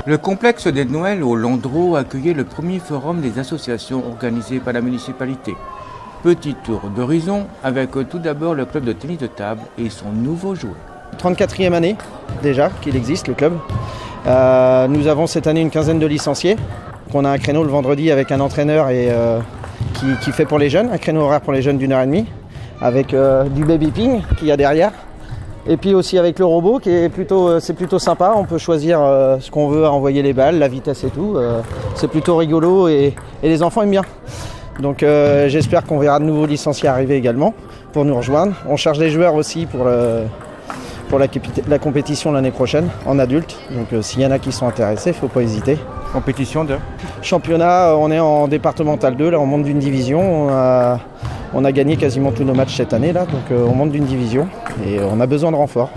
Le complexe des Noëls au Landreau accueillait le premier forum des associations organisé par la municipalité. Petit tour d'horizon avec tout d'abord le club de tennis de table et son nouveau jouet. 34e année déjà qu'il existe le club. Nous avons cette année une quinzaine de licenciés. On a un créneau le vendredi avec un entraîneur qui fait pour les jeunes, un créneau horaire pour les jeunes d'1h30 avec du baby ping qu'il y a derrière. Et puis aussi avec le robot qui est plutôt sympa, on peut choisir ce qu'on veut, envoyer les balles, la vitesse et tout. C'est plutôt rigolo et les enfants aiment bien. Donc j'espère qu'on verra de nouveaux licenciés arriver également pour nous rejoindre. On cherche des joueurs aussi pour la compétition l'année prochaine en adulte. Donc s'il y en a qui sont intéressés, il ne faut pas hésiter. Compétition de championnat, on est en départemental 2, là on monte d'une division. On a gagné quasiment tous nos matchs cette année, là, donc on monte d'une division et on a besoin de renforts.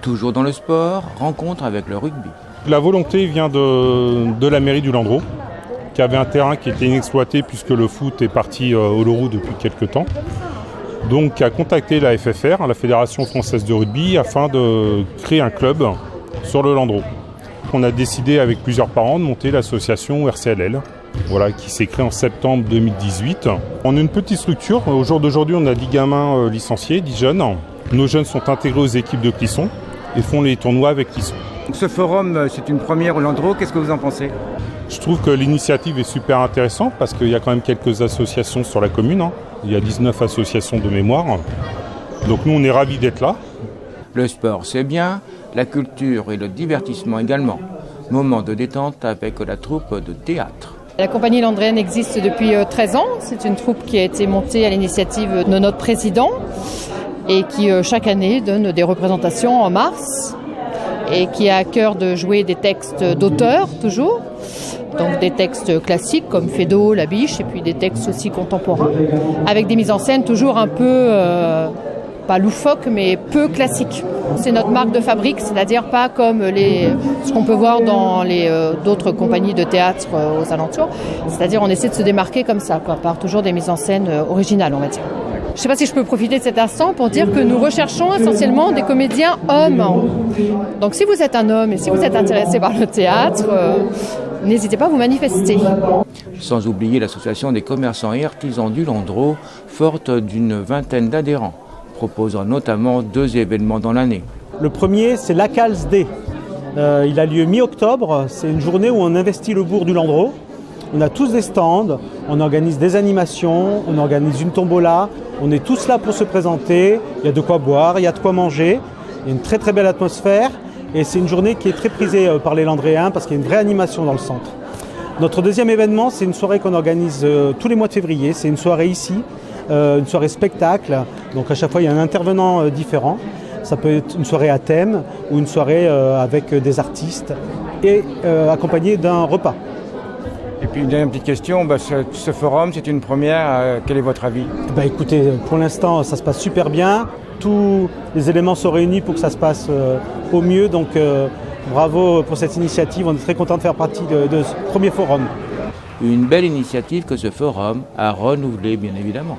Toujours dans le sport, rencontre avec le rugby. La volonté vient de la mairie du Landreau, qui avait un terrain qui était inexploité puisque le foot est parti au Loroux depuis quelques temps. Donc qui a contacté la FFR, la Fédération Française de Rugby, afin de créer un club sur le Landreau. On a décidé avec plusieurs parents de monter l'association RCLL. Voilà, qui s'est créé en septembre 2018. On est une petite structure. Au jour d'aujourd'hui, on a 10 gamins licenciés, 10 jeunes. Nos jeunes sont intégrés aux équipes de Clisson et font les tournois avec Clisson. Ce forum, c'est une première au Landreau. Qu'est-ce que vous en pensez ? Je trouve que l'initiative est super intéressante parce qu'il y a quand même quelques associations sur la commune. Il y a 19 associations de mémoire. Donc nous, on est ravis d'être là. Le sport, c'est bien. La culture et le divertissement également. Moment de détente avec la troupe de théâtre. La compagnie landréenne existe depuis 13 ans. C'est une troupe qui a été montée à l'initiative de notre président et qui chaque année donne des représentations en mars et qui a à cœur de jouer des textes d'auteurs toujours. Donc des textes classiques comme Feydeau, La Biche et puis des textes aussi contemporains avec des mises en scène toujours un peu pas loufoque, mais peu classique. C'est notre marque de fabrique, c'est-à-dire pas comme ce qu'on peut voir dans d'autres compagnies de théâtre aux alentours. C'est-à-dire on essaie de se démarquer comme ça, par toujours des mises en scène originales, on va dire. Je ne sais pas si je peux profiter de cet instant pour dire que nous recherchons essentiellement des comédiens hommes. Donc si vous êtes un homme et si vous êtes intéressé par le théâtre, n'hésitez pas à vous manifester. Sans oublier l'association des commerçants et artisans du Landreau, forte d'une vingtaine d'adhérents, proposant notamment 2 événements dans l'année. Le premier, c'est l'ACALS Day. Il a lieu mi-octobre. C'est une journée où on investit le bourg du Landreau. On a tous des stands, on organise des animations, on organise une tombola. On est tous là pour se présenter. Il y a de quoi boire, il y a de quoi manger. Il y a une très très belle atmosphère. Et c'est une journée qui est très prisée par les Landréens parce qu'il y a une vraie animation dans le centre. Notre deuxième événement, c'est une soirée qu'on organise tous les mois de février. C'est une soirée ici. Une soirée spectacle, donc à chaque fois il y a un intervenant différent. Ça peut être une soirée à thème ou une soirée avec des artistes et accompagnée d'un repas. Et puis une dernière petite question, ce forum c'est une première, quel est votre avis ? Écoutez, pour l'instant ça se passe super bien, tous les éléments sont réunis pour que ça se passe au mieux, donc bravo pour cette initiative, on est très content de faire partie de ce premier forum. Une belle initiative que ce forum a renouvelée bien évidemment.